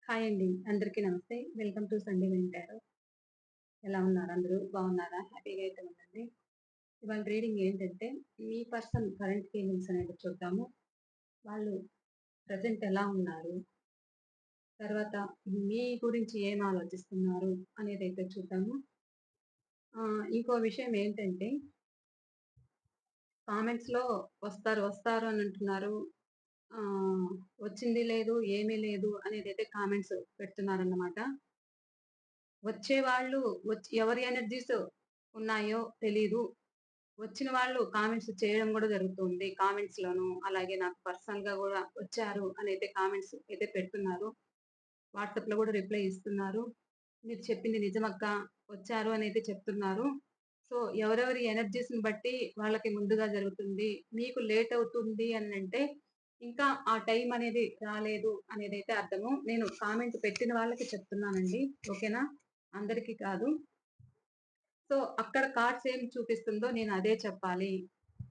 Hi అండి. అందరికీ నమస్తే. వెల్కమ్ టు సండే వింటారు. ఎలా ఉన్నారు అందరూ? బాగున్నారా? హ్యాపీగా అయితే ఉండండి. ఇవాళ రీడింగ్ ఏంటంటే, మీ పర్సన్ కరెంట్ ఫీలింగ్స్ అనేది చూద్దాము. వాళ్ళు ప్రెజెంట్ ఎలా ఉన్నారు? తర్వాత మీ గురించి ఏం ఆలోచిస్తున్నారు? అనేదైతే చూద్దాము. ఇంకో విషయం ఏంటంటే, కామెంట్స్‌లో వస్తారు, వస్తారు అని అంటున్నారు. ఆహ్, వచ్చింది లేదు, ఏమీ లేదు అనేదైతే కామెంట్స్ పెడుతున్నారన్నమాట. వచ్చేవాళ్ళు ఎవరి ఎనర్జీస్ ఉన్నాయో తెలీదు. వచ్చిన వాళ్ళు కామెంట్స్ చేయడం గూడా జరుగుతుంది. కామెంట్స్‌లోను, అలాగే నాకు పర్సనల్‌గా గూడా వచ్చారు అనైతే కామెంట్స్ అయితే పెడుతున్నారు. వాట్సాప్‌లో గూడా రిప్లై ఇస్తున్నారు. మీరు చెప్పింది నిజమక్క, వచ్చారు అనైతే చెప్తున్నారు. సో, ఎవరెవరి ఎనర్జీస్‌ని బట్టి వాళ్ళకి ముందుగా జరుగుతుంది. మీకు లేట్ అవుతుంది అనంటే, ఇంకా ఆ టైం అనేది రాలేదు అనేదైతే అర్థము. నేను కామెంట్ పెట్టిన వాళ్ళకి చెప్తున్నానండి. ఓకేనా? అందరికి కాదు. సో, అక్కడ కార్డ్స్ ఏం చూపిస్తుందో నేను అదే చెప్పాలి.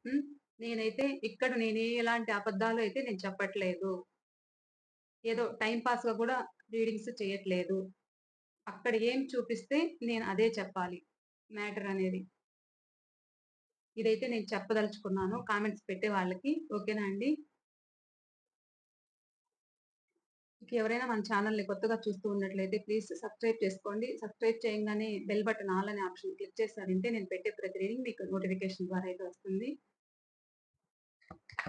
హ్మ్. నేనైతే ఇక్కడ ఎలాంటి అబద్ధాలు అయితే నేను చెప్పట్లేదు. ఏదో టైమ్ పాస్‌గా గూడా రీడింగ్స్ చేయట్లేదు. అక్కడ ఏం చూపిస్తే నేను అదే చెప్పాలి. మ్యాటర్ అనేది. ఇదైతే నేను చెప్పదలుచుకున్నాను కామెంట్స్ పెట్టే వాళ్ళకి. ఓకేనా అండి? ఇంకెవరైనా మన ఛానెల్‌ని కొత్తగా చూస్తూ ఉన్నట్లయితే ప్లీజ్ సబ్స్క్రైబ్ చేసుకోండి. సబ్స్క్రైబ్ చేయంగానే బెల్ బటన్ ఆల్ అనే ఆప్షన్ క్లిక్ చేశారంటే నేను పెట్టే ప్రతి రీడింగ్ మీకు నోటిఫికేషన్ ద్వారా అయితే వస్తుంది.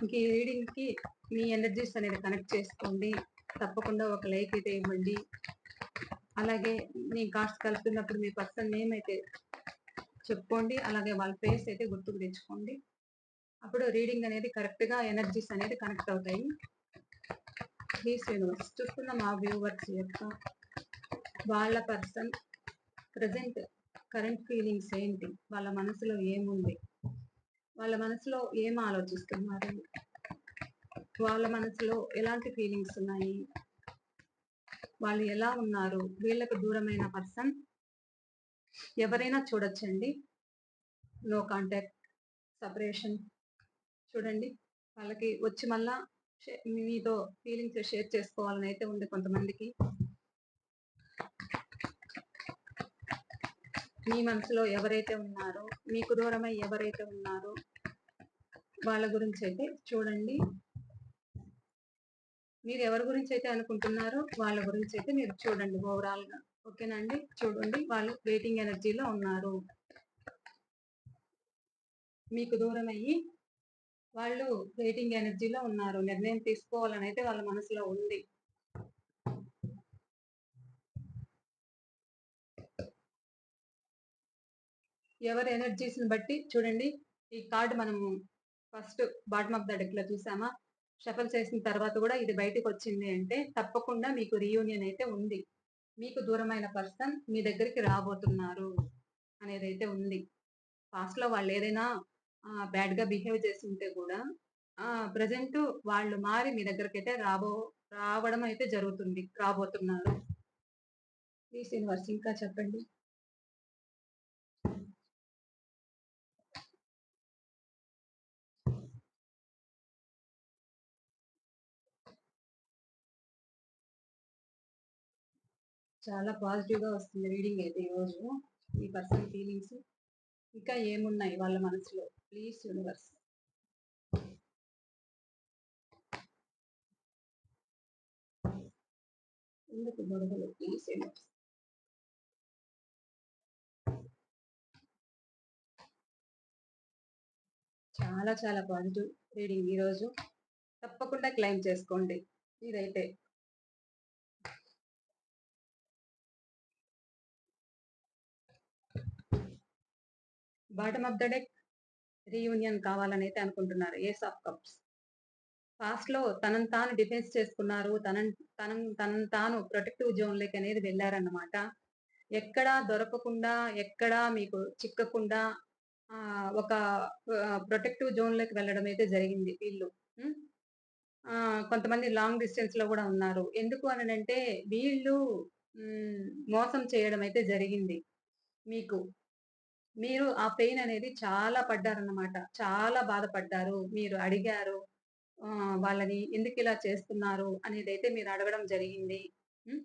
ఇంక ఈ రీడింగ్‌కి మీ ఎనర్జీస్ అనేది కనెక్ట్ చేసుకోండి. తప్పకుండా ఒక లైక్ అయితే ఇవ్వండి. అలాగే నేను కార్డ్స్ కలుపుతున్నప్పుడు మీ పర్సన్ నేమ్ అయితే చెప్పుకోండి. అలాగే వాళ్ళ ఫేస్ అయితే గుర్తుకు తెచ్చుకోండి. అప్పుడు రీడింగ్ అనేది కరెక్ట్‌గా ఎనర్జీస్ అనేది కనెక్ట్ అవుతాయి. ప్లీజ్ యూనివర్స్ చూస్తున్న మా వ్యూవర్స్ యొక్క వాళ్ళ పర్సన్ ప్రెజెంట్ కరెంట్ ఫీలింగ్స్ ఏంటి? వాళ్ళ మనసులో ఏముంది? వాళ్ళ మనసులో ఏం ఆలోచిస్తున్నారు? వాళ్ళ మనసులో ఎలాంటి ఫీలింగ్స్ ఉన్నాయి? వాళ్ళు ఎలా ఉన్నారు? వీళ్ళకు దూరమైన పర్సన్ ఎవరైనా చూడొచ్చండి. నో కాంటాక్ట్, సెపరేషన్ చూడండి. వాళ్ళకి వచ్చి మళ్ళా మీతో ఫీలింగ్స్ షేర్ చేసుకోవాలని అయితే ఉంది కొంతమందికి. మీ మనసులో ఎవరైతే ఉన్నారో, మీకు దూరమై ఎవరైతే ఉన్నారో వాళ్ళ గురించి అయితే చూడండి. మీరు ఎవరి గురించి అయితే అనుకుంటున్నారో వాళ్ళ గురించి అయితే మీరు చూడండి ఓవరాల్‌గా. ఓకేనా అండి? చూడండి. వాళ్ళు వెయిటింగ్ ఎనర్జీలో ఉన్నారు. మీకు దూరమయ్యి వాళ్ళు వెయిటింగ్ ఎనర్జీలో ఉన్నారు. నిర్ణయం తీసుకోవాలనైతే వాళ్ళ మనసులో ఉంది. ఎవరి ఎనర్జీస్‌ని బట్టి చూడండి. ఈ కార్డ్ మనము ఫస్ట్ బాటమ్ ఆఫ్ ద డెక్‌లో చూసామా? షఫల్ చేసిన తర్వాత గూడా ఇది బయటికొచ్చింది అంటే తప్పకుండా మీకు రీయూనియన్ అయితే ఉంది. మీకు దూరమైన పర్సన్ మీ దగ్గరికి రాబోతున్నారు అనేదైతే ఉంది. పాస్ట్‌లో వాళ్ళేదైనా బ్యాడ్‌గా బిహేవ్ చేసుంటే గూడా ప్రెజెంటు వాళ్ళు మారి మీ దగ్గరకైతే రావడం అయితే జరుగుతుంది. రాబోతున్నారు. ప్లీజ్ యూనివర్స్ ఇంకా చెప్పండి. చాలా పాజిటివ్‌గా వస్తుంది రీడింగ్ అయితే ఈరోజు. ఈ పర్సన్ ఫీలింగ్స్ ఇంకా ఏమున్నాయి వాళ్ళ మనసులో? Please universe. ఎందుకు గొడవలు? Please universe. చాలా చాలా పాజిటివ్ రీడింగ్ ఈరోజు. తప్పకుండా క్లెయిమ్ చేసుకోండి. ఇదైతే. Bottom of the deck reunion కావాలనైతే అనుకుంటున్నారు. Ace of cups. పాస్ట్‌లో తనని తాను డిఫెన్స్ చేసుకున్నారు. తనని తాను ప్రొటెక్టివ్ జోన్‌లోకి అనేది వెళ్లారన్నమాట. ఎక్కడా దొరకకుండా, ఎక్కడా మీకు చిక్కకుండా ఒక ప్రొటెక్టివ్ జోన్‌లోకి వెళ్ళడం అయితే జరిగింది వీళ్ళు. హ్మ్. కొంతమంది లాంగ్ డిస్టెన్స్‌లో గూడా ఉన్నారు. ఎందుకు అననంటే వీళ్ళు హ్మ్. మోసం చేయడం అయితే జరిగింది మీకు. మీరు ఆ పెయిన్ అనేది చాలా పడ్డారన్నమాట. చాలా బాధపడ్డారు. మీరు అడిగారు. వాళ్ళని ఎందుకిలా చేస్తున్నారు అనేదైతే మీరు అడగడం జరిగింది. హ్మ్.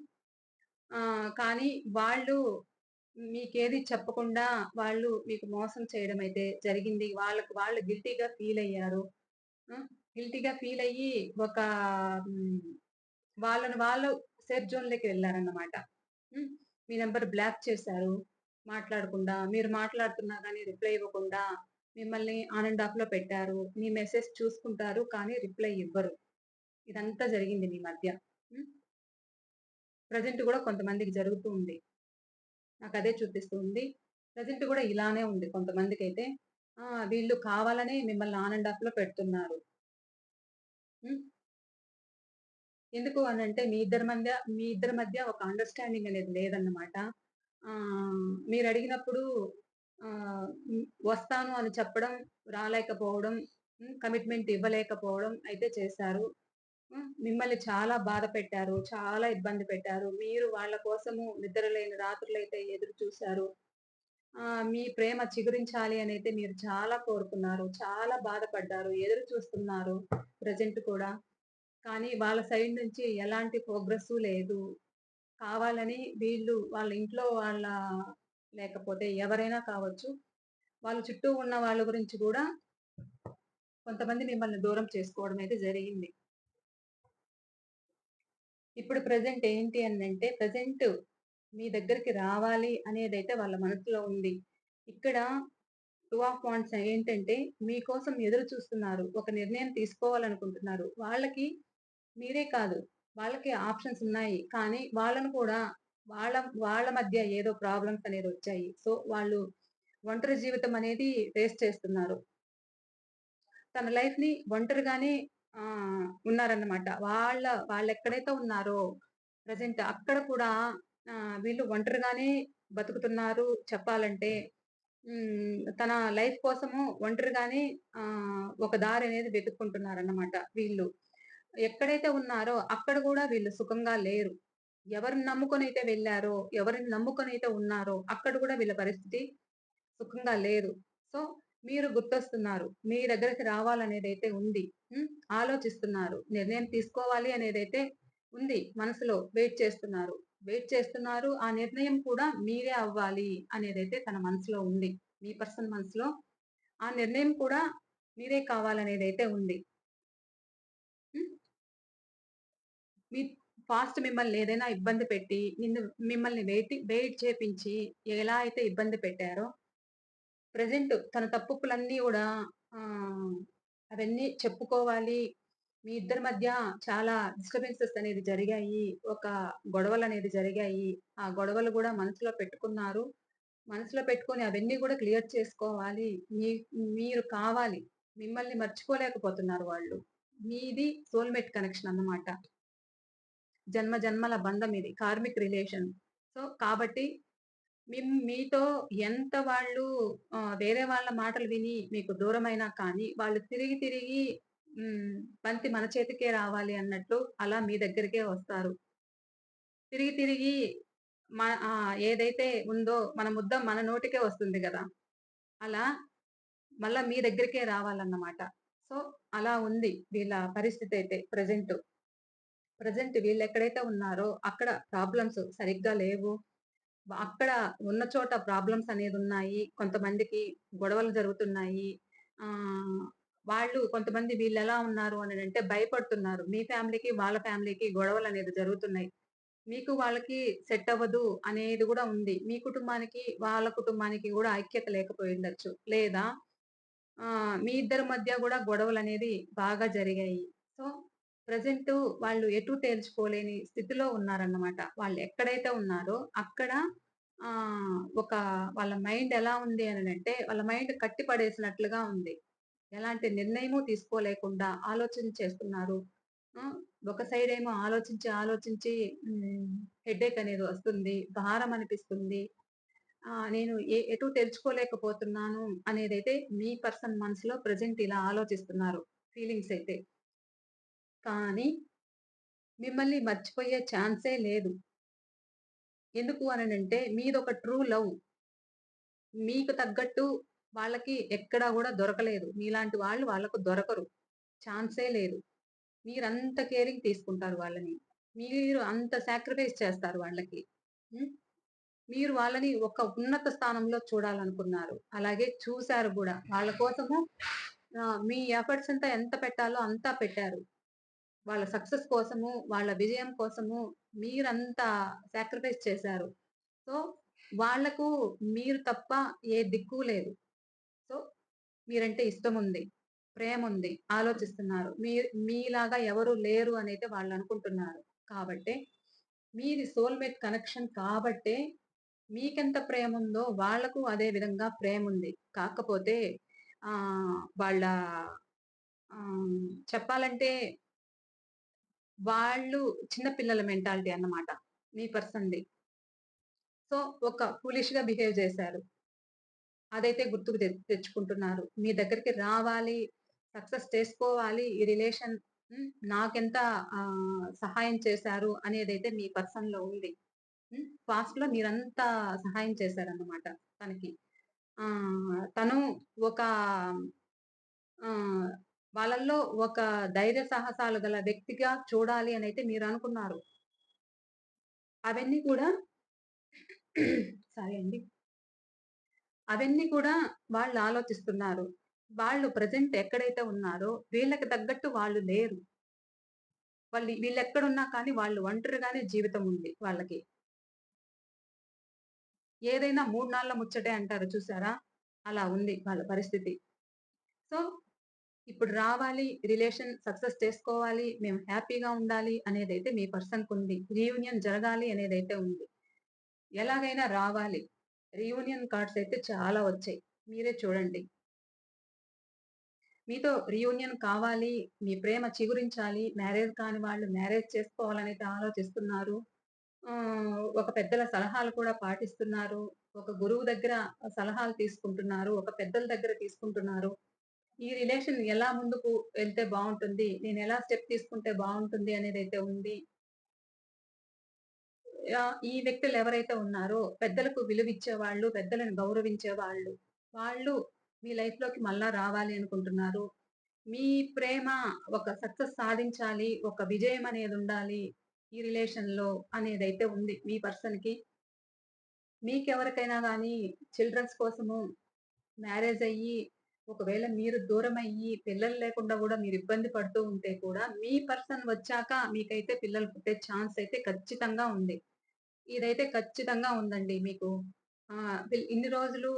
కానీ వాళ్ళు మీకేది చెప్పకుండా వాళ్ళు మీకు మోసం చేయడం అయితే జరిగింది. వాళ్ళకి వాళ్ళు గిల్టీ‌గా ఫీలయ్యారు. ఆ! గిల్టీ‌గా ఫీలయ్యి ఒక హ్మ్. వాళ్ళని వాళ్ళు సేఫ్ జోన్‌లోకి వెళ్లారన్నమాట. హ్మ్. మీ నంబర్ బ్లాక్ చేశారు. మాట్లాడకుండా, మీరు మాట్లాడుతున్నా గాని రిప్లై ఇవ్వకుండా, మిమ్మల్ని ఆన్ అండ్ ఆఫ్‌లో పెట్టారు. మీ మెసేజ్ చూసుకుంటారు. కానీ రిప్లై ఇవ్వరు. ఇదంతా జరిగింది మీ మధ్య. హ్మ్. ప్రెజెంట్ గూడా కొంతమందికి జరుగుతూ ఉంది. నాకదే చూపిస్తూ ఉంది. ప్రెజెంట్ గూడా ఇలానే ఉంది కొంతమందికైతే. వీళ్ళు కావాలనే మిమ్మల్ని ఆన్ అండ్ ఆఫ్‌లో పెడుతున్నారు. హ్మ్. ఎందుకు అనంటే మీ ఇద్దరి మధ్య ఒక అండర్‌స్టాండింగ్ అనేది లేదన్నమాట. మీరడిగినప్పుడు వస్తాను అని చెప్పడం, రాలేకపోవడం, కమిట్మెంట్ ఇవ్వలేకపోవడం అయితే చేశారు. మిమ్మల్ని చాలా బాధ పెట్టారు. చాలా ఇబ్బంది పెట్టారు. మీరు వాళ్ళ కోసము నిద్రలేని రాత్రులైతే ఎదురు చూసారు. మీ ప్రేమ చిగురించాలి అనైతే మీరు చాలా కోరుకున్నారు. చాలా బాధపడ్డారు. ఎదురు చూస్తున్నారు ప్రెజెంట్ కూడా. కానీ వాళ్ళ సైడ్ నుంచి ఎలాంటి ప్రోగ్రెస్సు లేదు. కావాలని వీళ్ళు వాళ్ళ ఇంట్లో వాళ్ళ లేకపోతే ఎవరైనా కావచ్చు. వాళ్ళ చుట్టూ ఉన్న వాళ్ళ గురించి గూడా కొంతమంది మిమ్మల్ని దూరం చేసుకోవడం అయితే జరిగింది. ఇప్పుడు ప్రెజెంట్ ఏంటి అనంటే, ప్రెజెంట్ మీ దగ్గరికి రావాలి అనేదైతే వాళ్ళ మనసులో ఉంది. ఇక్కడ 2 ఆఫ్ వాండ్స్ ఏంటంటే, మీకోసం ఎదురు చూస్తున్నారు. ఒక నిర్ణయం తీసుకోవాలనుకుంటున్నారు. వాళ్ళకి మీరే కాదు, వాళ్ళకి ఆప్షన్స్ ఉన్నాయి. కానీ వాళ్ళని కూడా వాళ్ళ వాళ్ళ మధ్య ఏదో ప్రాబ్లమ్స్ అనేదొచ్చాయి. సో, వాళ్ళు ఒంటరి జీవితం అనేది ఫేస్ చేస్తున్నారు. తన లైఫ్‌ని ఒంటరిగానే ఉన్నారన్నమాట. వాళ్ళెక్కడైతే ఉన్నారో ప్రెజెంట్ అక్కడ కూడా వీళ్ళు ఒంటరిగానే బతుకుతున్నారు చెప్పాలంటే. తన లైఫ్ కోసము ఒంటరిగానే ఒక దారనేది వెతుక్కుంటున్నారన్నమాట వీళ్ళు. ఎక్కడైతే ఉన్నారో అక్కడ గూడా వీళ్ళు సుఖంగా లేరు. ఎవరిని నమ్ముకొనైతే వెళ్లారో, ఎవరిని నమ్ముకొనైతే ఉన్నారో అక్కడ గూడా వీళ్ళ పరిస్థితి సుఖంగా లేదు. సో, మీరు గుర్తొస్తున్నారు. మీ దగ్గరికి రావాలనేదైతే ఉంది. హ్మ్. ఆలోచిస్తున్నారు. నిర్ణయం తీసుకోవాలి అనేదైతే ఉంది. మనసులో వెయిట్ చేస్తున్నారు. వెయిట్ చేస్తున్నారు. ఆ నిర్ణయం కూడా మీరే అవ్వాలి అనేదైతే తన మనసులో ఉంది. మీ పర్సన్ మనసులో ఆ నిర్ణయం కూడా మీరే కావాలనేదైతే ఉంది. హ్మ్. మీ పాస్ట్ మిమ్మల్ని ఏదైనా ఇబ్బంది పెట్టి, మిమ్మల్ని వెయిట్ చేపించి ఎలా అయితే ఇబ్బంది పెట్టారో ప్రెజెంట్ తన తప్పులన్నీ గూడా ఆహ్, అవన్నీ చెప్పుకోవాలి. మీ ఇద్దరి మధ్య చాలా డిస్టర్బెన్సెస్ అనేది జరిగాయి. ఒక గొడవలనేది జరిగాయి. ఆ గొడవలు గూడా మనసులో పెట్టుకున్నారు. మనసులో పెట్టుకొని అవన్నీ గూడా క్లియర్ చేసుకోవాలి. మీ మీరు కావాలి. మిమ్మల్ని మర్చిపోలేకపోతున్నారు వాళ్ళు. మీది సోల్‌మేట్ కనెక్షన్ అన్నమాట. జన్మ జన్మల బంధం ఇది. Karmic relation. సో, కాబట్టి మీతో ఎంత వాళ్ళు వేరే వాళ్ళ మాటలు విని మీకు దూరమైనా కానీ, వాళ్ళు తిరిగి తిరిగి హ్మ్. బంతి మన చేతికే రావాలి అన్నట్టు అలా మీ దగ్గరికే వస్తారు. తిరిగి తిరిగి ఏదైతే ఉందో మన ముద్ద మన నోటికే వస్తుంది గదా! అలా మళ్ళా మీ దగ్గరికే రావాలన్నమాట. సో, అలా ఉంది వీళ్ళ పరిస్థితయితే ప్రెజెంట్. ప్రెజెంట్ వీళ్ళెక్కడైతే ఉన్నారో అక్కడ ప్రాబ్లమ్స్ సరిగ్గా లేవు. అక్కడ ఉన్న చోట ప్రాబ్లమ్స్ అనేదున్నాయి. కొంతమందికి గొడవలు జరుగుతున్నాయి. ఆహ్, వాళ్ళు కొంతమంది వీళ్ళెలా ఉన్నారు అననంటే భయపడుతున్నారు. మీ ఫ్యామిలీకి, వాళ్ళ ఫ్యామిలీకి గొడవలనేది జరుగుతున్నాయి. మీకు వాళ్ళకి సెట్ అవ్వదు అనేది గూడా ఉంది. మీ కుటుంబానికి, వాళ్ళ కుటుంబానికి గూడా ఐక్యత లేకపోయుండొచ్చు. లేదా మీ ఇద్దరి మధ్య గూడా గొడవలనేది బాగా జరిగాయి. సో, ప్రెజెంటు వాళ్ళు ఎటూ తేల్చుకోలేని స్థితిలో ఉన్నారన్నమాట. వాళ్ళెక్కడైతే ఉన్నారో అక్కడ ఒక వాళ్ళ మైండ్ ఎలా ఉంది అననంటే, వాళ్ళ మైండ్ కట్టి పడేసినట్లుగా ఉంది. ఎలాంటి నిర్ణయము తీసుకోలేకుండా ఆలోచన చేస్తున్నారు. ఆ! ఒక సైడేమో ఆలోచించి, ఆలోచించి హెడ్‌ఏక్ అనేది వస్తుంది. భారం అనిపిస్తుంది. నేను ఎటూ తెలుసుకోలేకపోతున్నాను అనేదైతే మీ పర్సన్ మనసులో ప్రెజెంట్ ఇలా ఆలోచిస్తున్నారు. ఫీలింగ్స్ అయితే. కానీ మిమ్మల్ని మర్చిపోయే ఛాన్సే లేదు. ఎందుకు అననంటే మీదొక ట్రూ లవ్. మీకు తగ్గట్టు వాళ్ళకి ఎక్కడా గూడా దొరకలేదు. మీలాంటి వాళ్ళు వాళ్ళకు దొరకరు. ఛాన్సే లేదు. మీరంత కేరింగ్ తీసుకుంటారు వాళ్ళని. మీరు అంత సాక్రిఫైస్ చేస్తారు వాళ్ళకి. హ్మ్. మీరు వాళ్ళని ఒక ఉన్నత స్థానంలో చూడాలనుకున్నారు. అలాగే చూసారు గూడా. వాళ్ళ కోసము మీ ఎఫర్ట్స్ అంతా ఎంత పెట్టాలో అంతా పెట్టారు. వాళ్ళ సక్సెస్ కోసము, వాళ్ళ విజయం కోసము మీరంతా సాక్రిఫైస్ చేశారు. సో, వాళ్ళకు మీరు తప్ప ఏ దిక్కు లేదు. సో, మీరంటే ఇష్టముంది, ప్రేముంది, ఆలోచిస్తున్నారు. మీలాగా ఎవరు లేరు అనైతే వాళ్ళనుకుంటున్నారు. కాబట్టే మీది సోల్‌మేట్ కనెక్షన్ కాబట్టే మీకెంత ప్రేముందో వాళ్ళకు అదే విధంగా ప్రేముంది. కాకపోతే వాళ్ళ చెప్పాలంటే వాళ్ళు చిన్న పిల్లల మెంటాలిటీ అన్నమాట. మీ పర్సన్‌ది. సో, ఒక ఫూలిష్‌గా బిహేవ్ చేశారు. అదైతే గుర్తుకు తెచ్చుకుంటున్నారు. మీ దగ్గరికి రావాలి, సక్సెస్ చేసుకోవాలి, ఈ రిలేషన్ నాకెంత సహాయం చేశారు అనేదైతే మీ పర్సన్‌లో ఉంది. పాస్ట్‌లో మీరంతా సహాయం చేశారన్నమాట తనకి. తను ఒక ఆహ్, వాళ్ళల్లో ఒక ధైర్య సాహసాలు గల వ్యక్తిగా చూడాలి అనైతే మీరనుకున్నారు. అవన్నీ కూడా సారీ అండి. అవన్నీ కూడా వాళ్ళు ఆలోచిస్తున్నారు. వాళ్ళు ప్రెజెంట్ ఎక్కడైతే ఉన్నారో వీళ్ళకి తగ్గట్టు వాళ్ళు లేరు. వీళ్ళెక్కడున్నా కానీ వాళ్ళు ఒంటరిగానే జీవితం ఉంది వాళ్ళకి. ఏదైనా మూడు నాళ్ళ ముచ్చటే అంటారు చూసారా? అలా ఉంది వాళ్ళ పరిస్థితి. సో, ఇప్పుడు రావాలి, రిలేషన్ సక్సెస్ చేసుకోవాలి, మేము హ్యాపీగా ఉండాలి అనేదైతే మీ పర్సన్‌కుంది. రీయూనియన్ జరగాలి అనేదైతే ఉంది. ఎలాగైనా రావాలి. రీయూనియన్ కార్డ్స్ అయితే చాలా వచ్చాయి. మీరే చూడండి. మీతో రీయూనియన్ కావాలి, మీ ప్రేమ చిగురించాలి, మ్యారేజ్ కాని వాళ్ళు మ్యారేజ్ చేసుకోవాలనైతే ఆలోచిస్తున్నారు. ఒక పెద్దల సలహాలు కూడా పాటిస్తున్నారు. ఒక గురువు దగ్గర సలహాలు తీసుకుంటున్నారు. ఒక పెద్దల దగ్గర తీసుకుంటున్నారు. ఈ రిలేషన్ ఎలా ముందుకు వెళ్తే బావుంటుంది? నేనెలా స్టెప్ తీసుకుంటే బావుంటుంది అనేదైతే ఉంది. ఈ వ్యక్తులెవరైతే ఉన్నారో పెద్దలకు విలువిచ్చేవాళ్ళు, పెద్దలను గౌరవించేవాళ్ళు, వాళ్ళు మీ లైఫ్‌లోకి మళ్ళా రావాలి అనుకుంటున్నారు. మీ ప్రేమ ఒక సక్సెస్ సాధించాలి, ఒక విజయం అనేదుండాలి ఈ రిలేషన్‌లో అనేదైతే ఉంది మీ పర్సన్‌కి. మీకెవరికైనా గానీ చిల్డ్రన్స్ కోసము మ్యారేజ్ అయ్యి, ఒకవేళ మీరు దూరమయ్యి, పిల్లలు లేకుండా గూడా మీరు ఇబ్బంది పడుతూ ఉంటే కూడా, మీ పర్సన్ వచ్చాక మీకైతే పిల్లలు పుట్టే ఛాన్స్ అయితే ఖచ్చితంగా ఉంది. ఇదైతే ఖచ్చితంగా ఉందండి మీకు. ఇన్ని రోజులు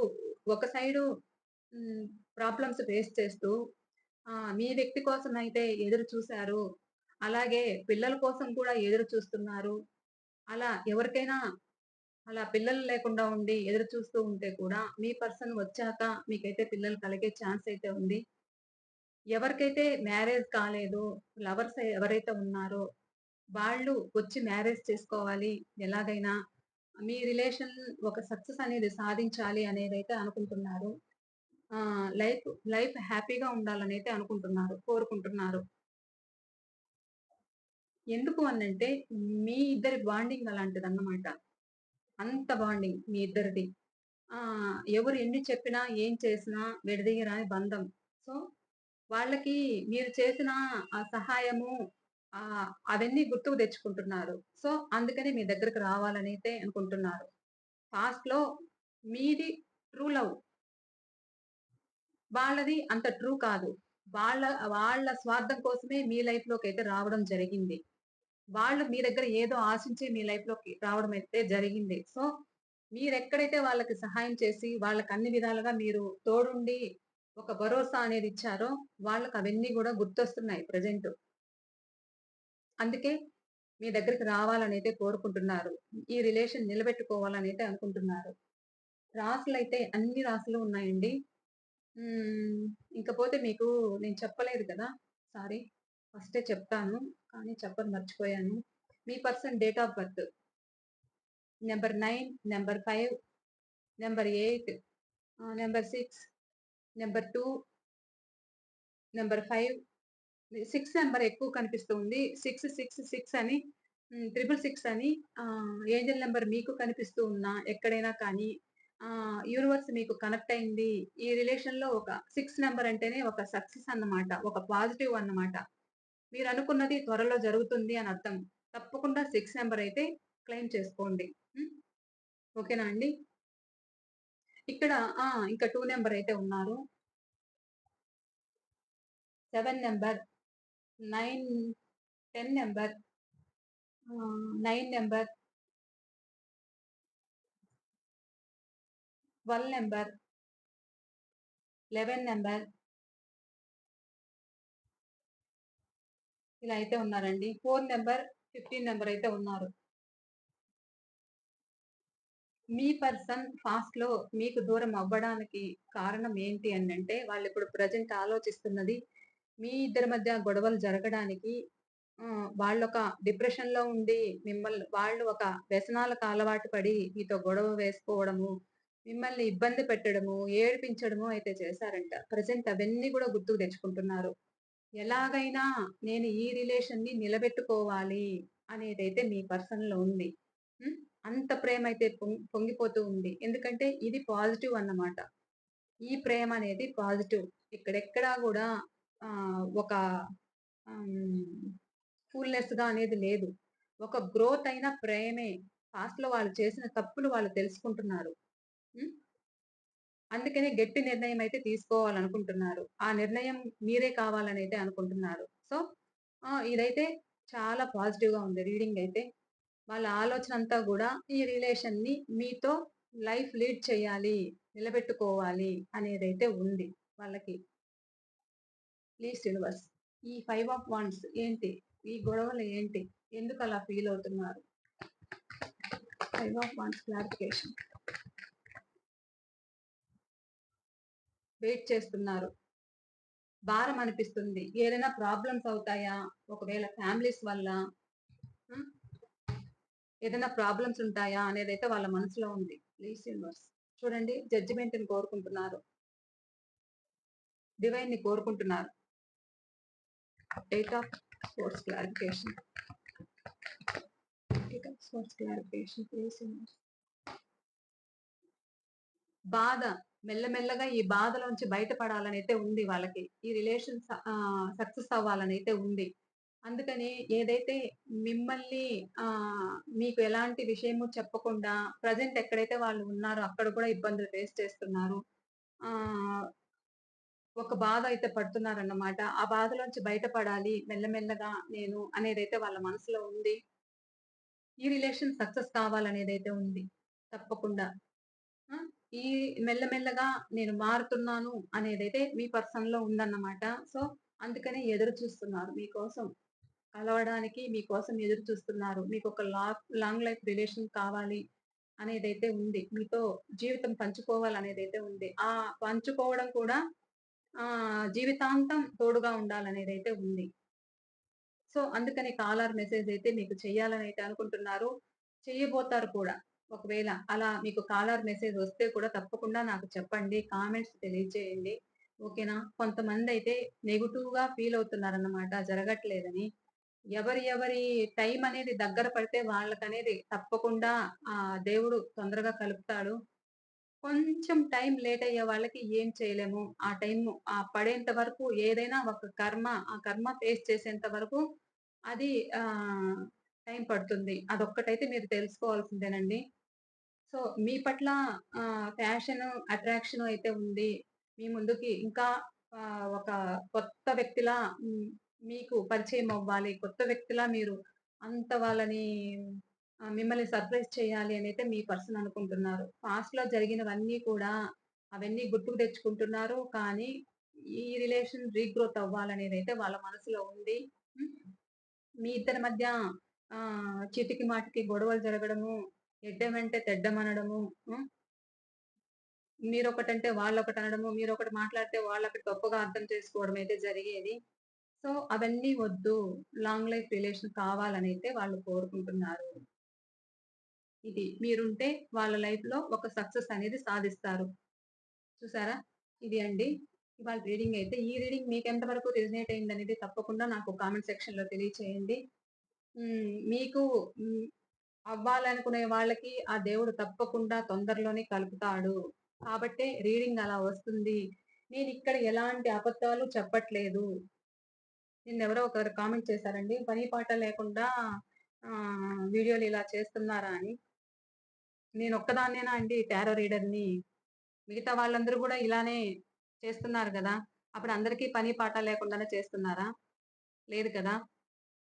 ఒక సైడు హ్మ్. ప్రాబ్లమ్స్ ఫేస్ చేస్తూ మీ వ్యక్తి కోసమయితే ఎదురు చూసారు. అలాగే పిల్లల కోసం కూడా ఎదురు చూస్తున్నారు. అలా ఎవరికైనా అలా పిల్లలు లేకుండా ఉండి ఎదురు చూస్తూ ఉంటే కూడా, మీ పర్సన్ వచ్చాక మీకైతే పిల్లలు కలిగే ఛాన్స్ అయితే ఉంది. ఎవరికైతే మ్యారేజ్ కాలేదో, లవర్స్ ఎవరైతే ఉన్నారో, వాళ్ళు వచ్చి మ్యారేజ్ చేసుకోవాలి ఎలాగైనా. మీ రిలేషన్ ఒక సక్సెస్ అనేది సాధించాలి అనేదైతే అనుకుంటున్నారు. లైఫ్ లైఫ్ హ్యాపీగా ఉండాలనైతే అనుకుంటున్నారు, కోరుకుంటున్నారు. ఎందుకు అనంటే, మీ ఇద్దరి బాండింగ్ అలాంటిదన్నమాట. అంత బాండింగ్ మీ ఇద్దరిది. ఎవరు ఎన్ని చెప్పినా, ఏం చేసినా విడదీయరాని బంధం. సో, వాళ్ళకి మీరు చేసిన ఆ సహాయము అవన్నీ గుర్తుకు తెచ్చుకుంటున్నారు. సో, అందుకని మీ దగ్గరికి రావాలనైతే అనుకుంటున్నారు. పాస్ట్‌లో మీది ట్రూ లవ్. వాళ్ళది అంత ట్రూ కాదు. వాళ్ళ వాళ్ళ స్వార్థం కోసమే మీ లైఫ్‌లోకైతే రావడం జరిగింది. వాళ్ళు మీ దగ్గర ఏదో ఆశించి మీ లైఫ్‌లోకి రావడం అయితే జరిగింది. సో, మీరెక్కడైతే వాళ్ళకి సహాయం చేసి, వాళ్ళకి అన్ని విధాలుగా మీరు తోడుండి, ఒక భరోసా అనేది ఇచ్చారో, వాళ్ళకవన్నీ గూడా గుర్తొస్తున్నాయి ప్రెజెంటు. అందుకే మీ దగ్గరికి రావాలనైతే కోరుకుంటున్నారు. ఈ రిలేషన్ నిలబెట్టుకోవాలనైతే అనుకుంటున్నారు. రాసులైతే అన్ని రాసులు ఉన్నాయండి. హ్మ్. ఇకపోతే మీకు నేను చెప్పలేదు కదా! సారీ. ఫస్టే చెప్తాను. కానీ చెప్పడం మర్చిపోయాను. మీ person date of birth number 9, number 5, number 8, number 6, number 2, number 5, 6 number ఎక్కువ కనిపిస్తుంది. 666 అని 666 అని ఏంజెల్ నంబర్ మీకు కనిపిస్తూ ఉన్నా ఎక్కడైనా కానీ యూనివర్స్ మీకు కనెక్ట్ అయింది. ఈ రిలేషన్‌లో ఒక 6 నంబర్ అంటేనే ఒక సక్సెస్ అన్నమాట. ఒక పాజిటివ్ అన్నమాట. మీరనుకున్నది త్వరలో జరుగుతుంది అని అర్థం. తప్పకుండా 6 నంబర్ అయితే క్లెయిమ్ చేసుకోండి. హ్మ్. ఓకేనా అండి? ఇక్కడ ఇంకా 2 నంబర్ అయితే ఉన్నారు. 7 number, 9, 10 number, 9 number, 12 number, 11 number ఇలా అయితే ఉన్నారండి. 4 నంబర్, 15 నంబర్ అయితే ఉన్నారు. మీ పర్సన్ పాస్ట్‌లో మీకు దూరం అవ్వడానికి కారణం ఏంటి అనంటే, వాళ్ళిప్పుడు ప్రెజెంట్ ఆలోచిస్తున్నది మీ ఇద్దరి మధ్య గొడవలు జరగడానికి వాళ్ళొక డిప్రెషన్‌లో ఉండి వాళ్ళు ఒక వ్యసనాలకు అలవాటు పడి మీతో గొడవ వేసుకోవడము, మిమ్మల్ని ఇబ్బంది పెట్టడము, ఏడిపించడము అయితే చేశారంట. ప్రెజెంట్ అవన్నీ గూడా గుర్తుకు తెచ్చుకుంటున్నారు. ఎలాగైనా నేను ఈ రిలేషన్‌ని నిలబెట్టుకోవాలి అనేదైతే మీ పర్సన్‌లో ఉంది. హ్మ్. అంత ప్రేమైతే పొంగిపోతూ ఉంది. ఎందుకంటే ఇది పాజిటివ్ అన్నమాట. ఈ ప్రేమనేది పాజిటివ్. ఇక్కడెక్కడా గూడా ఒక హ్మ్. ఫూల్‌నెస్‌గా అనేది లేదు. ఒక గ్రోత్ అయిన ప్రేమే. పాస్ట్‌లో వాళ్ళు చేసిన తప్పులు వాళ్ళు తెలుసుకుంటున్నారు. హ్మ్. అందుకనే గట్టి నిర్ణయం అయితే తీసుకోవాలనుకుంటున్నారు. ఆ నిర్ణయం మీరే కావాలనైతే అనుకుంటున్నారు. సో, ఇదైతే చాలా పాజిటివ్‌గా ఉంది రీడింగ్ అయితే. వాళ్ళ ఆలోచన అంతా గూడా ఈ రిలేషన్‌ని మీతో లైఫ్ లీడ్ చేయాలి, నిలబెట్టుకోవాలి అనేదైతే ఉంది వాళ్ళకి. ప్లీజ్ యూనివర్స్ ఈ 5 ఆఫ్ వాండ్స్ ఏంటి? ఈ గొడవలు ఏంటి? ఎందుకలా ఫీల్ అవుతున్నారు? 5 ఆఫ్ వాండ్స్ క్లారిఫికేషన్. వెయిట్ చేస్తున్నారు. భారం అనిపిస్తుంది. ఏదైనా ప్రాబ్లమ్స్ అవుతాయా? ఒకవేళ ఫ్యామిలీస్ వల్ల హ్మ్. ఏదైనా ప్రాబ్లమ్స్ ఉంటాయా? అనేదైతే వాళ్ళ మనసులో ఉంది. Please universe. చూడండి జడ్జిమెంట్‌ని కోరుకుంటున్నారు. డివైన్‌ని కోరుకుంటున్నారు. 8 of sports clarification. 8 of sports clarification please universe. బాధ మెల్లమెల్లగా ఈ బాధలోంచి బయటపడాలనైతే ఉంది వాళ్ళకి. ఈ రిలేషన్ సక్సెస్ అవ్వాలనైతే ఉంది. అందుకని ఏదైతే మిమ్మల్ని మీకు ఎలాంటి విషయము చెప్పకుండా ప్రెజెంట్ ఎక్కడైతే వాళ్ళు ఉన్నారో అక్కడ కూడా ఇబ్బందులు ఫేస్ చేస్తున్నారు. ఆహ్, ఒక బాధ అయితే పడుతున్నారన్నమాట. ఆ బాధలోంచి బయటపడాలి మెల్లమెల్లగా నేను అనేదైతే వాళ్ళ మనసులో ఉంది. ఈ రిలేషన్ సక్సెస్ కావాలనేదైతే ఉంది. తప్పకుండా. ఆ! ఈ మెల్లమెల్లగా నేను మారుతున్నాను అనేదైతే మీ పర్సన్‌లో ఉందన్నమాట. సో, అందుకనే ఎదురు చూస్తున్నారు మీకోసం. కలవడానికి మీకోసం ఎదురు చూస్తున్నారు. మీకొక లాంగ్ లైఫ్ రిలేషన్ కావాలి అనేదైతే ఉంది. మీతో జీవితం పంచుకోవాలనేదైతే ఉంది. ఆ పంచుకోవడం కూడా జీవితాంతం తోడుగా ఉండాలనేదైతే ఉంది. సో, అందుకని కాలర్ మెసేజ్ అయితే మీకు చెయ్యాలనైతే అనుకుంటున్నారు. చెయ్యబోతారు కూడా. ఒకవేళ అలా మీకు కాలర్ మెసేజ్ వస్తే కూడా తప్పకుండా నాకు చెప్పండి. కామెంట్స్ తెలియజేయండి. ఓకేనా? కొంతమందయితే నెగెటివ్‌గా ఫీల్ అవుతున్నారన్నమాట జరగట్లేదని. ఎవరి టైం అనేది దగ్గర పడితే వాళ్ళకనేది తప్పకుండా దేవుడు తొందరగా కలుపుతాడు. కొంచెం టైం లేట్ అయ్యే వాళ్ళకి ఏం చేయలేము. ఆ టైము పడేంత వరకు ఏదైనా ఒక కర్మ, ఆ కర్మ ఫేస్ చేసేంత వరకు అది ఆహ్, టైం పడుతుంది. అదొక్కటైతే మీరు తెలుసుకోవాల్సిందేనండి. సో, మీ పట్ల ఫ్యాషను, అట్రాక్షను అయితే ఉంది. మీ ముందుకి ఇంకా ఒక కొత్త వ్యక్తిలా మీకు పరిచయం అవ్వాలి. కొత్త వ్యక్తిలా మీరు అంత వాళ్ళని మిమ్మల్ని సర్ప్రైజ్ చేయాలి అనైతే మీ పర్సన్ అనుకుంటున్నారు. పాస్ట్‌లో జరిగినవన్నీ కూడా అవన్నీ గుర్తుకు తెచ్చుకుంటున్నారు. కానీ ఈ రిలేషన్ రీగ్రోత్ అవ్వాలనేదైతే వాళ్ళ మనసులో ఉంది. హ్మ్. మీ ఇద్దరి మధ్య చీటికి మాటికి గొడవలు జరగడము, ఎడ్డెమంటే తెడ్డమనడము, హ్మ్. మీరొకటంటే వాళ్ళొకటనడము, మీరొకటి మాట్లాడితే వాళ్ళొకటి తప్పుగా అర్థం చేసుకోవడం అయితే జరిగేది. సో, అవన్నీ వద్దు. లాంగ్ లైఫ్ రిలేషన్ కావాలనైతే వాళ్ళు కోరుకుంటున్నారు. ఇది మీరుంటే వాళ్ళ లైఫ్‌లో ఒక సక్సెస్ అనేది సాధిస్తారు. చూసారా? ఇది అండి ఇవాళ రీడింగ్ అయితే. ఈ రీడింగ్ మీకెంత వరకు రెసొనేట్ అయిందనేది తప్పకుండా నాకు కామెంట్ సెక్షన్‌లో తెలియచేయండి. మీకు హ్మ్. అవ్వాలనుకునే వాళ్ళకి ఆ దేవుడు తప్పకుండా తొందరలోనే కలుపుతాడు. కాబట్టే రీడింగ్ అలా వస్తుంది. నేనిక్కడ ఎలాంటి అబద్ధాలు చెప్పట్లేదు. నిన్నెవరో ఒకరు కామెంట్ చేశారండి. పని పాట లేకుండా వీడియోలు ఇలా చేస్తున్నారా అని. నేనొక్కదాన్నేనా అండి టారో రీడర్‌ని? మిగతా వాళ్ళందరూ గూడా ఇలానే చేస్తున్నారు గదా! అప్పుడు అందరికీ పని పాట లేకుండానే చేస్తున్నారా? లేదు కదా!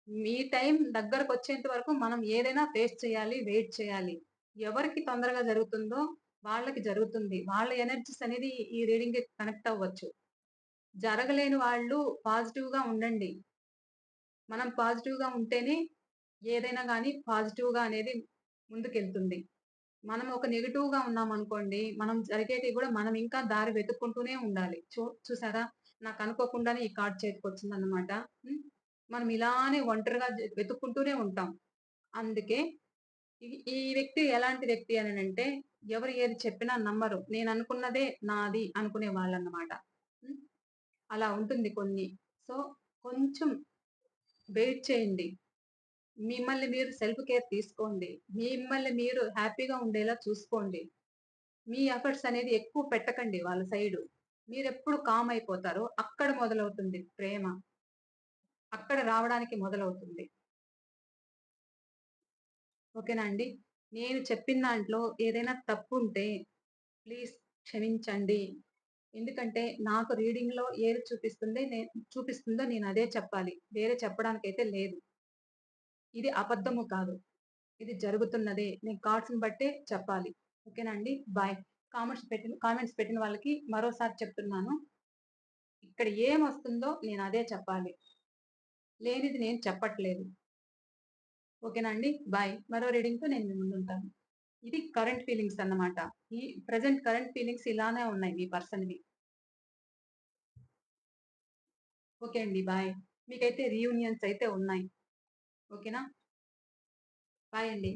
మీ టైం దగ్గరకొచ్చేంత వరకు మనం ఏదైనా ఫేస్ చేయాలి, వెయిట్ చేయాలి. ఎవరికి తొందరగా జరుగుతుందో వాళ్ళకి జరుగుతుంది. వాళ్ళ ఎనర్జీస్ అనేది ఈ రీడింగ్‌కి కనెక్ట్ అవ్వచ్చు. జరగలేని వాళ్ళు పాజిటివ్‌గా ఉండండి. మనం పాజిటివ్‌గా ఉంటేనే ఏదైనా గాని పాజిటివ్‌గా అనేది ముందుకెళ్తుంది. మనం ఒక నెగెటివ్‌గా ఉన్నామనుకోండి, మనం జరిగేటివి గూడా మనం ఇంకా దారి వెతుక్కుంటూనే ఉండాలి. చూసారా? నాకనుకోకుండానే ఈ కార్డ్ చేతికొచ్చిందన్నమాట. హ్మ్. మనం ఇలానే ఒంటరిగా వెతుక్కుంటూనే ఉంటాం. అందుకే ఈ వ్యక్తి ఎలాంటి వ్యక్తి అననంటే, ఎవరు ఏది చెప్పినా నమ్మరు. నేననుకున్నదే నాది అనుకునే వాళ్ళన్నమాట. హ్మ్. అలా ఉంటుంది కొన్ని. సో, కొంచెం వెయిట్ చేయండి. మిమ్మల్ని మీరు సెల్ఫ్ కేర్ తీసుకోండి. మిమ్మల్ని మీరు హ్యాపీగా ఉండేలా చూసుకోండి. మీ ఎఫర్ట్స్ అనేది ఎక్కువ పెట్టకండి వాళ్ళ సైడు. మీరెప్పుడు కామ్ అయిపోతారో అక్కడ మొదలవుతుంది ప్రేమ. అక్కడ రావడానికి మొదలవుతుంది. ఓకేనా అండి? నేను చెప్పిన దాంట్లో ఏదైనా తప్పుంటే ప్లీజ్ క్షమించండి. ఎందుకంటే నాకు రీడింగ్‌లో ఏది చూపిస్తుందో నేనదే చెప్పాలి. వేరే చెప్పడానికైతే లేదు. ఇది అబద్ధము కాదు. ఇది జరుగుతున్నదే. నేను కార్డ్స్‌ని బట్టే చెప్పాలి. ఓకేనా అండి? బాయ్. కామెంట్స్ పెట్టిన వాళ్ళకి మరోసారి చెప్తున్నాను. ఇక్కడ ఏమొస్తుందో నేనదే చెప్పాలి. లేనిది నేను చెప్పట్లేదు. ఓకేనా అండి? బాయ్. మరో రీడింగ్‌తో నేను మీ ముందుంటాను. ఇది కరెంట్ ఫీలింగ్స్ అన్నమాట. ఈ ప్రెజెంట్ కరెంట్ ఫీలింగ్స్ ఇలానే ఉన్నాయి మీ పర్సన్‌వి. ఓకే అండి. బాయ్. మీకైతే రీయూనియన్స్ అయితే ఉన్నాయి. ఓకేనా? బాయ్ అండి.